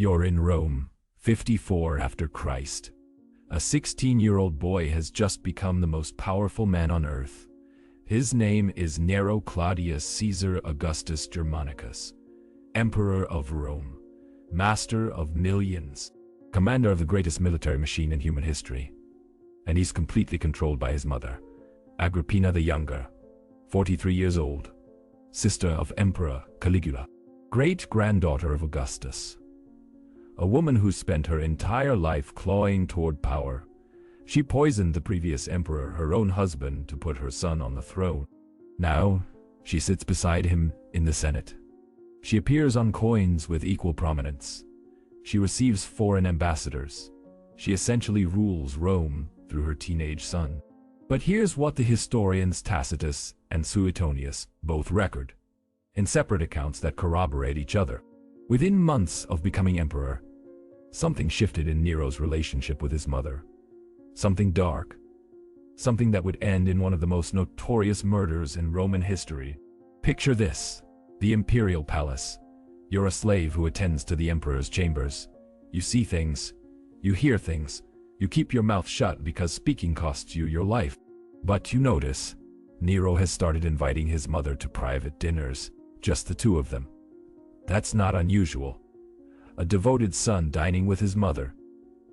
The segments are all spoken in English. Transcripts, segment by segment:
You're in Rome, 54 after Christ. A 16-year-old boy has just become the most powerful man on earth. His name is Nero Claudius Caesar Augustus Germanicus, Emperor of Rome, master of millions, commander of the greatest military machine in human history. And he's completely controlled by his mother, Agrippina the Younger, 43 years old, sister of Emperor Caligula, great-granddaughter of Augustus. A woman who spent her entire life clawing toward power. She poisoned the previous emperor, her own husband, to put her son on the throne. Now, she sits beside him in the Senate. She appears on coins with equal prominence. She receives foreign ambassadors. She essentially rules Rome through her teenage son. But here's what the historians Tacitus and Suetonius both record, in separate accounts that corroborate each other. Within months of becoming emperor, something shifted in Nero's relationship with his mother. Something dark. Something that would end in one of the most notorious murders in Roman history. Picture this: the Imperial palace. You're a slave who attends to the emperor's chambers. You see things. You hear things. You keep your mouth shut because speaking costs you your life. But you notice, Nero has started inviting his mother to private dinners, just the two of them. That's not unusual. A devoted son dining with his mother.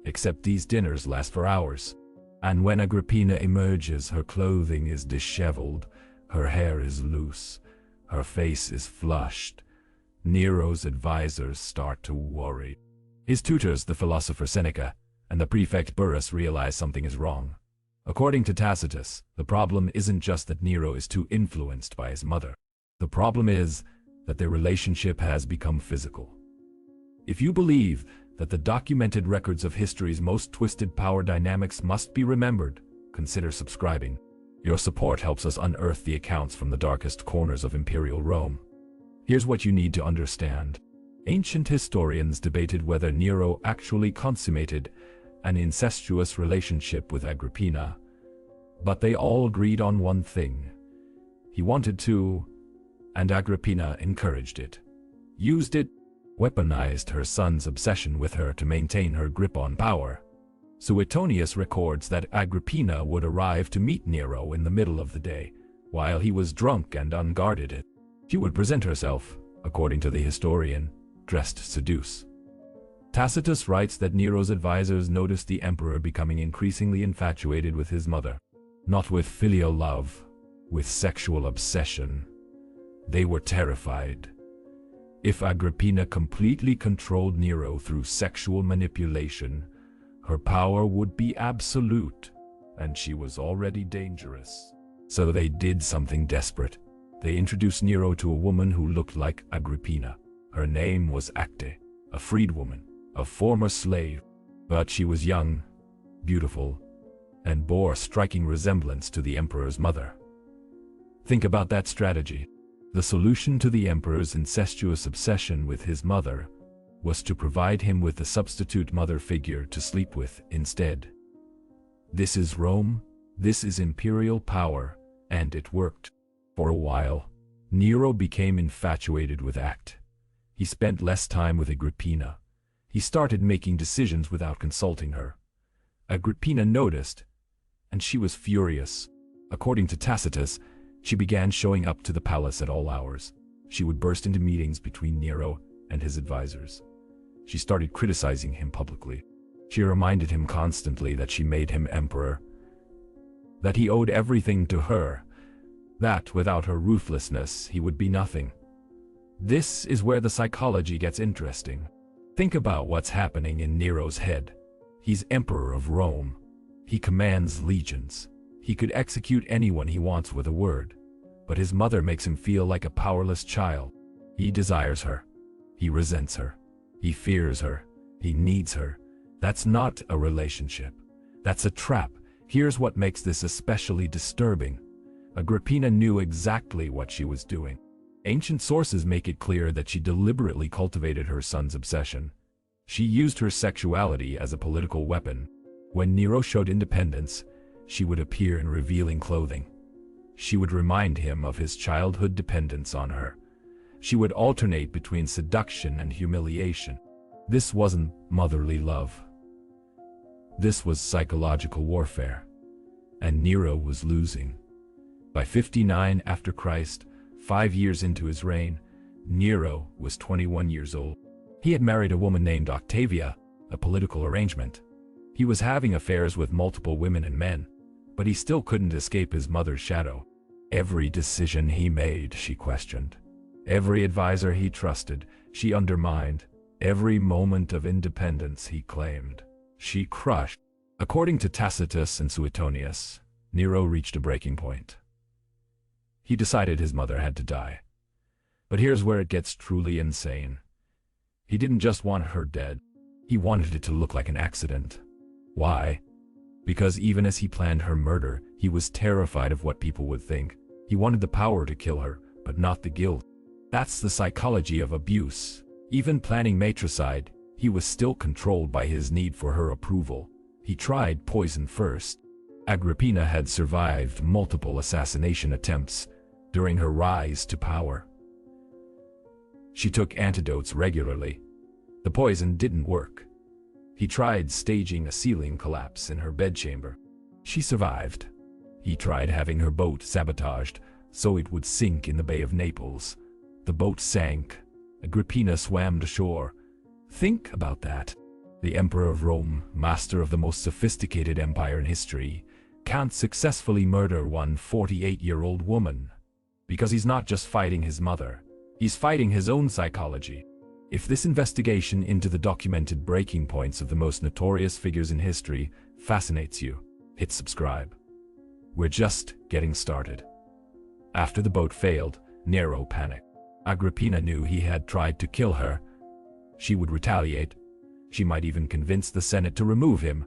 Except these dinners last for hours. And when Agrippina emerges, her clothing is disheveled, her hair is loose, her face is flushed. Nero's advisors start to worry. His tutors, the philosopher Seneca and the prefect Burrus, realize something is wrong. According to Tacitus, the problem isn't just that Nero is too influenced by his mother. The problem is that their relationship has become physical. If you believe that the documented records of history's most twisted power dynamics must be remembered, consider subscribing. Your support helps us unearth the accounts from the darkest corners of Imperial Rome. Here's what you need to understand. Ancient historians debated whether Nero actually consummated an incestuous relationship with Agrippina, but they all agreed on one thing. He wanted to, and Agrippina encouraged it, used it, weaponized her son's obsession with her to maintain her grip on power. Suetonius records that Agrippina would arrive to meet Nero in the middle of the day, while he was drunk and unguarded. She would present herself, according to the historian, dressed to seduce. Tacitus writes that Nero's advisors noticed the emperor becoming increasingly infatuated with his mother. Not with filial love, with sexual obsession. They were terrified. If Agrippina completely controlled Nero through sexual manipulation, her power would be absolute, and she was already dangerous. So they did something desperate. They introduced Nero to a woman who looked like Agrippina. Her name was Acte, a freedwoman, a former slave, but she was young, beautiful, and bore a striking resemblance to the emperor's mother. Think about that strategy. The solution to the emperor's incestuous obsession with his mother was to provide him with a substitute mother figure to sleep with instead. This is Rome, this is imperial power, and it worked. For a while, Nero became infatuated with Acte. He spent less time with Agrippina. He started making decisions without consulting her. Agrippina noticed, and she was furious. According to Tacitus, she began showing up to the palace at all hours. She would burst into meetings between Nero and his advisors. She started criticizing him publicly. She reminded him constantly that she made him emperor, that he owed everything to her, that without her ruthlessness he would be nothing. This is where the psychology gets interesting. Think about what's happening in Nero's head. He's emperor of Rome. He commands legions. He could execute anyone he wants with a word. But his mother makes him feel like a powerless child. He desires her. He resents her. He fears her. He needs her. That's not a relationship. That's a trap. Here's what makes this especially disturbing. Agrippina knew exactly what she was doing. Ancient sources make it clear that she deliberately cultivated her son's obsession. She used her sexuality as a political weapon. When Nero showed independence, she would appear in revealing clothing. She would remind him of his childhood dependence on her. She would alternate between seduction and humiliation. This wasn't motherly love. This was psychological warfare. And Nero was losing. By 59 after Christ, 5 years into his reign, Nero was 21 years old. He had married a woman named Octavia, a political arrangement. He was having affairs with multiple women and men, but he still couldn't escape his mother's shadow. Every decision he made, she questioned. Every advisor he trusted, she undermined. Every moment of independence he claimed, she crushed. According to Tacitus and Suetonius, Nero reached a breaking point. He decided his mother had to die. But here's where it gets truly insane. He didn't just want her dead. He wanted it to look like an accident. Why? Because even as he planned her murder, he was terrified of what people would think. He wanted the power to kill her, but not the guilt. That's the psychology of abuse. Even planning matricide, he was still controlled by his need for her approval. He tried poison first. Agrippina had survived multiple assassination attempts during her rise to power. She took antidotes regularly. The poison didn't work. He tried staging a ceiling collapse in her bedchamber. She survived. He tried having her boat sabotaged so it would sink in the Bay of Naples. The boat sank. Agrippina swam to shore. Think about that. The Emperor of Rome, master of the most sophisticated empire in history, can't successfully murder one 48-year-old woman. Because he's not just fighting his mother. He's fighting his own psychology. If this investigation into the documented breaking points of the most notorious figures in history fascinates you, hit subscribe. We're just getting started. After the boat failed, Nero panicked. Agrippina knew he had tried to kill her. She would retaliate. She might even convince the Senate to remove him.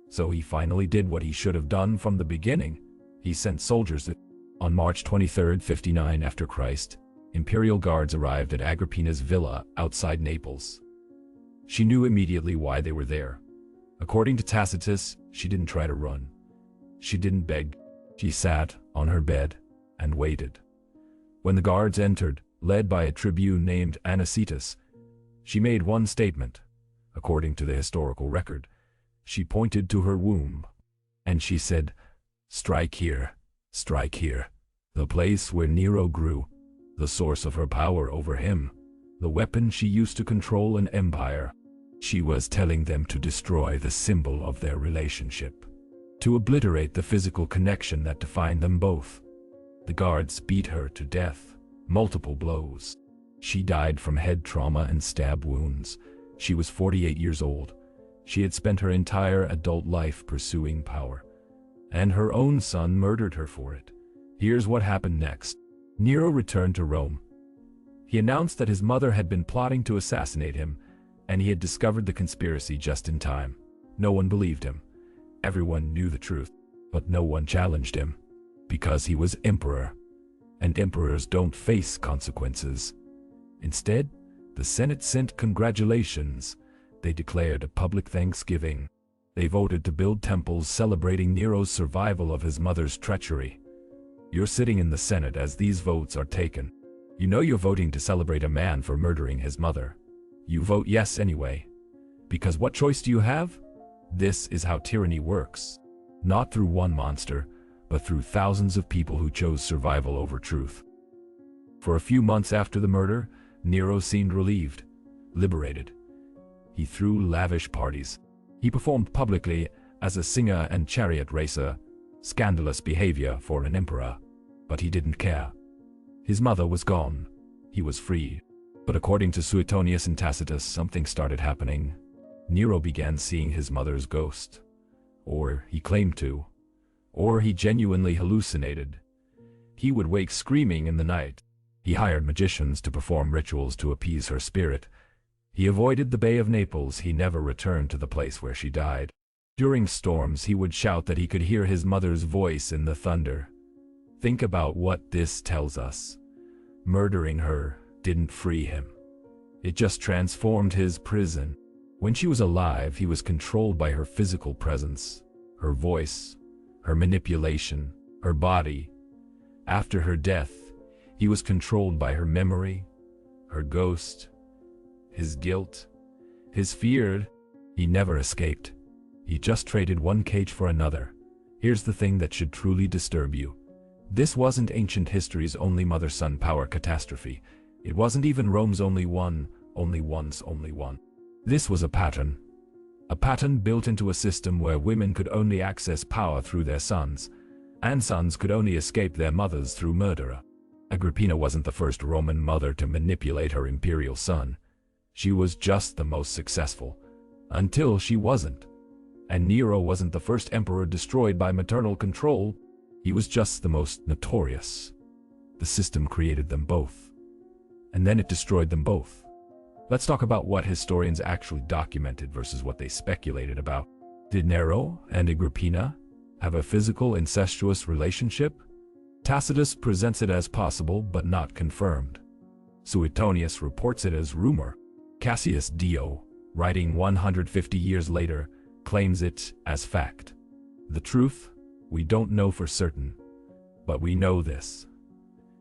So he finally did what he should have done from the beginning. He sent soldiers. On March 23, 59 after Christ, Imperial guards arrived at Agrippina's villa outside Naples. She knew immediately why they were there. According to Tacitus, she didn't try to run. She didn't beg. She sat on her bed and waited. When the guards entered, led by a tribune named Anicetus, she made one statement. According to the historical record, she pointed to her womb, and she said, strike here, the place where Nero grew, the source of her power over him, the weapon she used to control an empire. She was telling them to destroy the symbol of their relationship, to obliterate the physical connection that defined them both. The guards beat her to death, multiple blows. She died from head trauma and stab wounds. She was 48 years old. She had spent her entire adult life pursuing power, and her own son murdered her for it. Here's what happened next. Nero returned to Rome. He announced that his mother had been plotting to assassinate him, and he had discovered the conspiracy just in time. No one believed him. Everyone knew the truth, but no one challenged him, because he was emperor, and emperors don't face consequences. Instead, the Senate sent congratulations. They declared a public thanksgiving. They voted to build temples celebrating Nero's survival of his mother's treachery. You're sitting in the Senate as these votes are taken. You know you're voting to celebrate a man for murdering his mother. You vote yes anyway. Because what choice do you have? This is how tyranny works. Not through one monster, but through thousands of people who chose survival over truth. For a few months after the murder, Nero seemed relieved, liberated. He threw lavish parties. He performed publicly as a singer and chariot racer, scandalous behavior for an emperor. But he didn't care. His mother was gone. He was free. But according to Suetonius and Tacitus, something started happening. Nero began seeing his mother's ghost. Or he claimed to. Or he genuinely hallucinated. He would wake screaming in the night. He hired magicians to perform rituals to appease her spirit. He avoided the Bay of Naples. He never returned to the place where she died. During storms, he would shout that he could hear his mother's voice in the thunder. Think about what this tells us. Murdering her didn't free him. It just transformed his prison. When she was alive, he was controlled by her physical presence, her voice, her manipulation, her body. After her death, he was controlled by her memory, her ghost, his guilt, His feared, he never escaped. He just traded one cage for another. Here's the thing that should truly disturb you. This wasn't ancient history's only mother-son power catastrophe. It wasn't even Rome's only one. This was a pattern. A pattern built into a system where women could only access power through their sons, and sons could only escape their mothers through murder. Agrippina wasn't the first Roman mother to manipulate her imperial son. She was just the most successful, until she wasn't. And Nero wasn't the first emperor destroyed by maternal control. He was just the most notorious. The system created them both, and then it destroyed them both. Let's talk about what historians actually documented versus what they speculated about. Did Nero and Agrippina have a physical incestuous relationship? Tacitus presents it as possible but not confirmed. Suetonius reports it as rumor. Cassius Dio, writing 150 years later, claims it as fact. The truth, we don't know for certain, but we know this.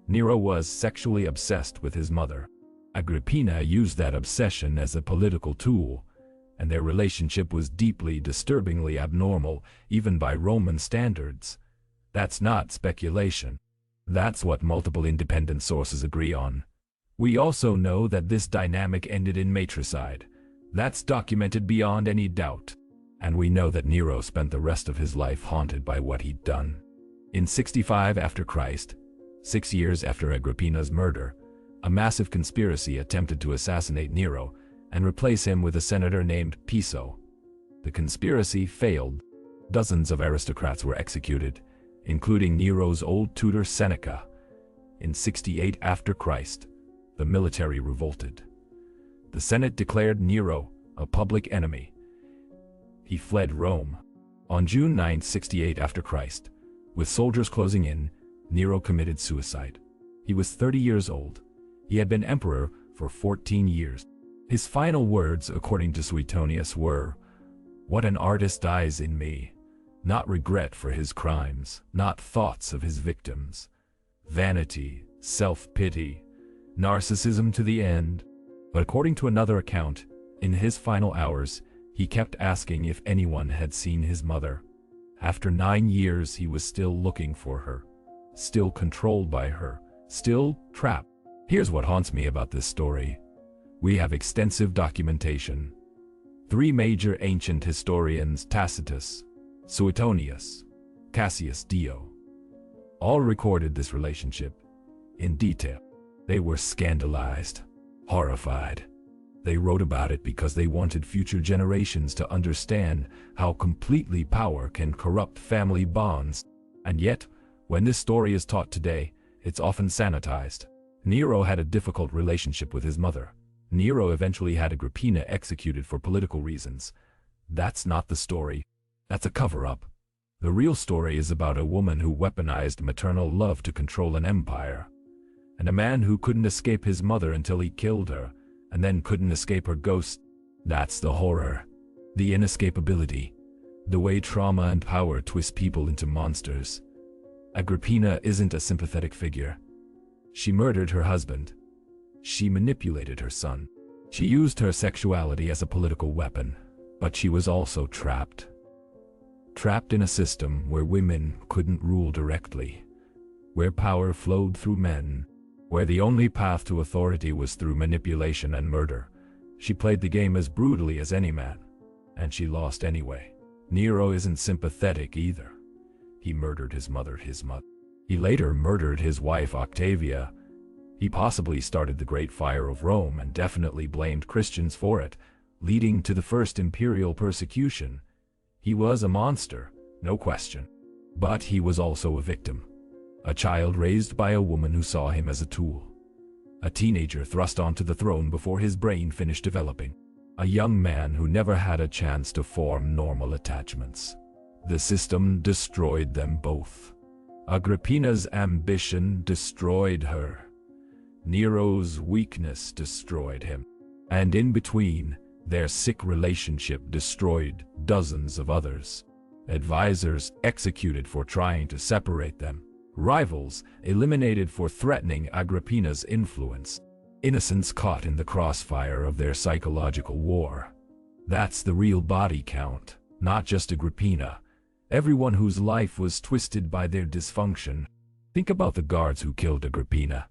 Nero was sexually obsessed with his mother. Agrippina used that obsession as a political tool, and their relationship was deeply, disturbingly abnormal, even by Roman standards. That's not speculation. That's what multiple independent sources agree on. We also know that this dynamic ended in matricide. That's documented beyond any doubt. And we know that Nero spent the rest of his life haunted by what he'd done. In 65 after Christ, 6 years after Agrippina's murder, a massive conspiracy attempted to assassinate Nero and replace him with a senator named Piso. The conspiracy failed. Dozens of aristocrats were executed, including Nero's old tutor Seneca. In 68 after Christ, the military revolted. The Senate declared Nero a public enemy. He fled Rome. On June 9, 68 after Christ, with soldiers closing in, Nero committed suicide. He was 30 years old. He had been emperor for 14 years. His final words, according to Suetonius, were, "What an artist dies in me. Not regret for his crimes, not thoughts of his victims. Vanity, self-pity, narcissism to the end." But according to another account, in his final hours, he kept asking if anyone had seen his mother. After 9 years, he was still looking for her, still controlled by her, still trapped. Here's what haunts me about this story. We have extensive documentation. 3 major ancient historians, Tacitus, Suetonius, Cassius Dio, all recorded this relationship in detail. They were scandalized, horrified. They wrote about it because they wanted future generations to understand how completely power can corrupt family bonds. And yet, when this story is taught today, it's often sanitized. Nero had a difficult relationship with his mother. Nero eventually had Agrippina executed for political reasons. That's not the story. That's a cover-up. The real story is about a woman who weaponized maternal love to control an empire, and a man who couldn't escape his mother until he killed her, and then couldn't escape her ghost. That's the horror. The inescapability. The way trauma and power twist people into monsters. Agrippina isn't a sympathetic figure. She murdered her husband. She manipulated her son. She used her sexuality as a political weapon, but she was also trapped. Trapped in a system where women couldn't rule directly, where power flowed through men, where the only path to authority was through manipulation and murder. She played the game as brutally as any man, and she lost anyway. Nero isn't sympathetic either. He murdered his mother. He later murdered his wife Octavia. He possibly started the Great Fire of Rome and definitely blamed Christians for it, leading to the first imperial persecution. He was a monster, no question. But he was also a victim. A child raised by a woman who saw him as a tool. A teenager thrust onto the throne before his brain finished developing. A young man who never had a chance to form normal attachments. The system destroyed them both. Agrippina's ambition destroyed her. Nero's weakness destroyed him. And in between, their sick relationship destroyed dozens of others. Advisors executed for trying to separate them. Rivals eliminated for threatening Agrippina's influence. Innocents caught in the crossfire of their psychological war. That's the real body count, not just Agrippina. Everyone whose life was twisted by their dysfunction. Think about the guards who killed Agrippina.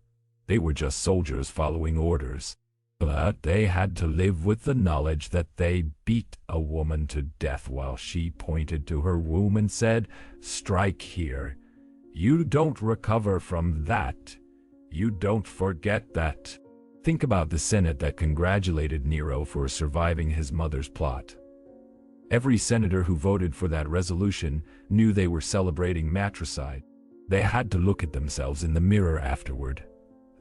They were just soldiers following orders. But they had to live with the knowledge that they beat a woman to death while she pointed to her womb and said, "Strike here." You don't recover from that. You don't forget that. Think about the Senate that congratulated Nero for surviving his mother's plot. Every senator who voted for that resolution knew they were celebrating matricide. They had to look at themselves in the mirror afterward.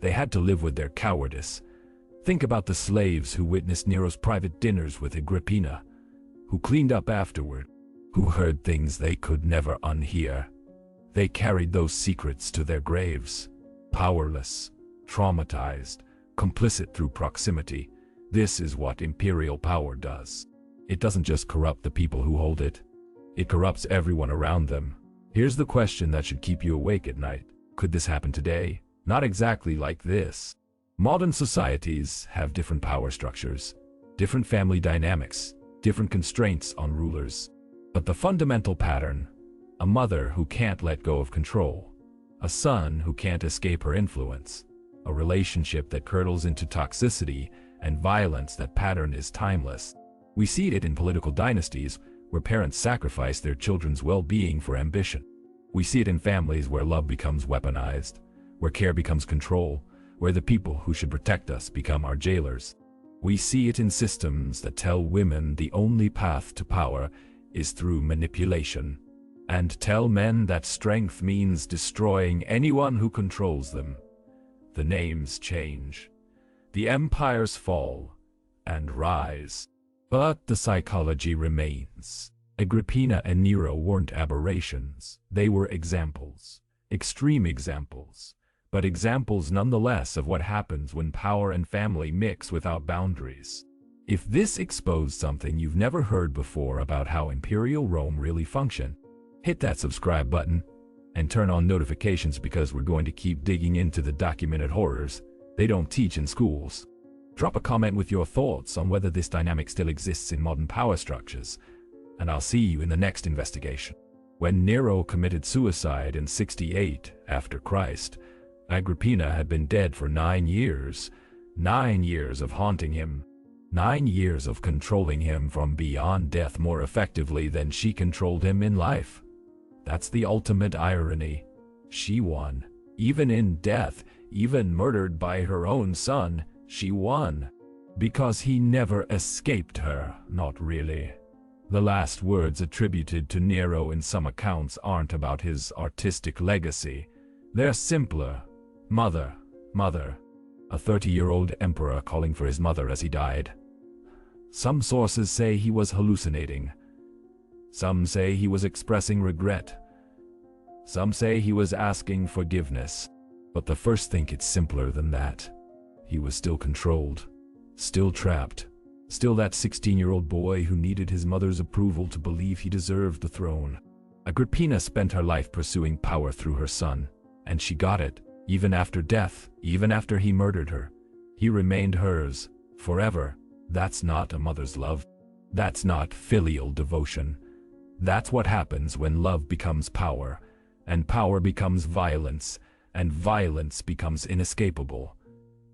They had to live with their cowardice. Think about the slaves who witnessed Nero's private dinners with Agrippina, who cleaned up afterward, who heard things they could never unhear. They carried those secrets to their graves, powerless, traumatized, complicit through proximity. This is what imperial power does. It doesn't just corrupt the people who hold it. It corrupts everyone around them. Here's the question that should keep you awake at night. Could this happen today? Not exactly like this. Modern societies have different power structures, different family dynamics, different constraints on rulers. But the fundamental pattern, a mother who can't let go of control, a son who can't escape her influence, a relationship that curdles into toxicity and violence, that pattern is timeless. We see it in political dynasties where parents sacrifice their children's well-being for ambition. We see it in families where love becomes weaponized, where care becomes control, where the people who should protect us become our jailers. We see it in systems that tell women the only path to power is through manipulation, and tell men that strength means destroying anyone who controls them. The names change. The empires fall and rise. But the psychology remains. Agrippina and Nero weren't aberrations. They were examples. Extreme examples. But examples nonetheless of what happens when power and family mix without boundaries. If this exposed something you've never heard before about how Imperial Rome really functioned, hit that subscribe button and turn on notifications, because we're going to keep digging into the documented horrors they don't teach in schools. Drop a comment with your thoughts on whether this dynamic still exists in modern power structures, and I'll see you in the next investigation. When Nero committed suicide in 68 after Christ, Agrippina had been dead for 9 years. 9 years of haunting him. 9 years of controlling him from beyond death more effectively than she controlled him in life. That's the ultimate irony. She won. Even in death, even murdered by her own son, she won. Because he never escaped her, not really. The last words attributed to Nero in some accounts aren't about his artistic legacy. They're simpler. Mother, mother. A 30-year-old emperor calling for his mother as he died. Some sources say he was hallucinating. Some say he was expressing regret. Some say he was asking forgiveness. But the first think it's simpler than that. He was still controlled, still trapped, still that 16-year-old boy who needed his mother's approval to believe he deserved the throne. Agrippina spent her life pursuing power through her son, and she got it, even after death, even after he murdered her. He remained hers, forever. That's not a mother's love. That's not filial devotion. That's what happens when love becomes power, and power becomes violence, and violence becomes inescapable.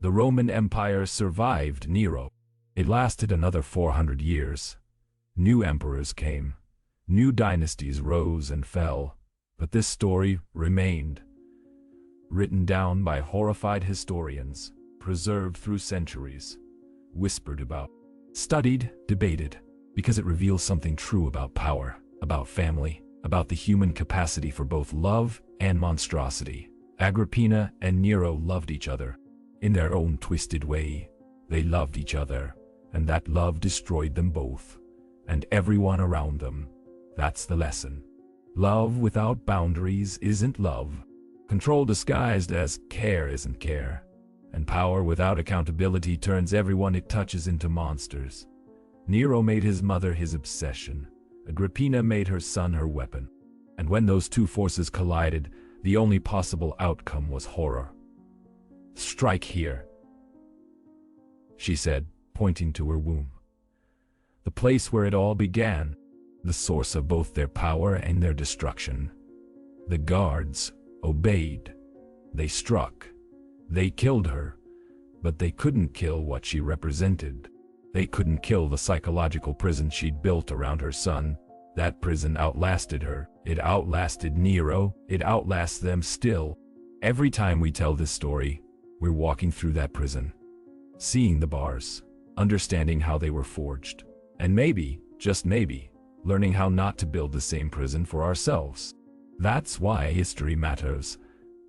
The Roman Empire survived Nero. It lasted another 400 years. New emperors came. New dynasties rose and fell. But this story remained. Written down by horrified historians, preserved through centuries, whispered about, studied, debated, because it reveals something true about power, about family, about the human capacity for both love and monstrosity. Agrippina and Nero loved each other. In their own twisted way, they loved each other, and that love destroyed them both, and everyone around them. That's the lesson. Love without boundaries isn't love. Control disguised as care isn't care. And power without accountability turns everyone it touches into monsters. Nero made his mother his obsession. Agrippina made her son her weapon. And when those two forces collided, the only possible outcome was horror. "Strike here," she said, pointing to her womb. The the place where it all began, the source of both their power and their destruction. The guards obeyed. They struck. They killed her. But they couldn't kill what she represented. They couldn't kill the psychological prison she'd built around her son. That prison outlasted her. It outlasted Nero. It outlasts them still. Every time we tell this story, we're walking through that prison, seeing the bars, understanding how they were forged, and maybe, just maybe, learning how not to build the same prison for ourselves. That's why history matters,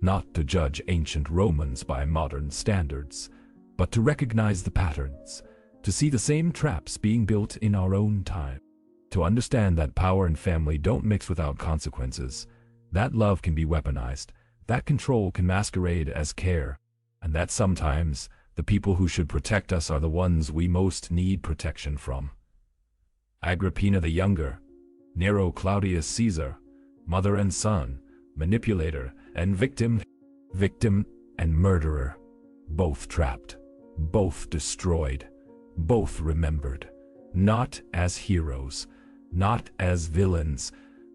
not to judge ancient Romans by modern standards, but to recognize the patterns, to see the same traps being built in our own time, to understand that power and family don't mix without consequences, that love can be weaponized, that control can masquerade as care, and that sometimes the people who should protect us are the ones we most need protection from. Agrippina the Younger, Nero Claudius Caesar, mother and son, manipulator and victim and murderer, both trapped, both destroyed, both remembered, not as heroes, not as villains,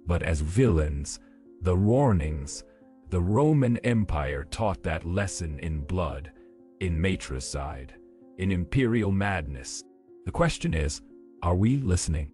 but as villains. The warnings. The Roman Empire taught that lesson in blood, in matricide, in imperial madness. The question is, are we listening?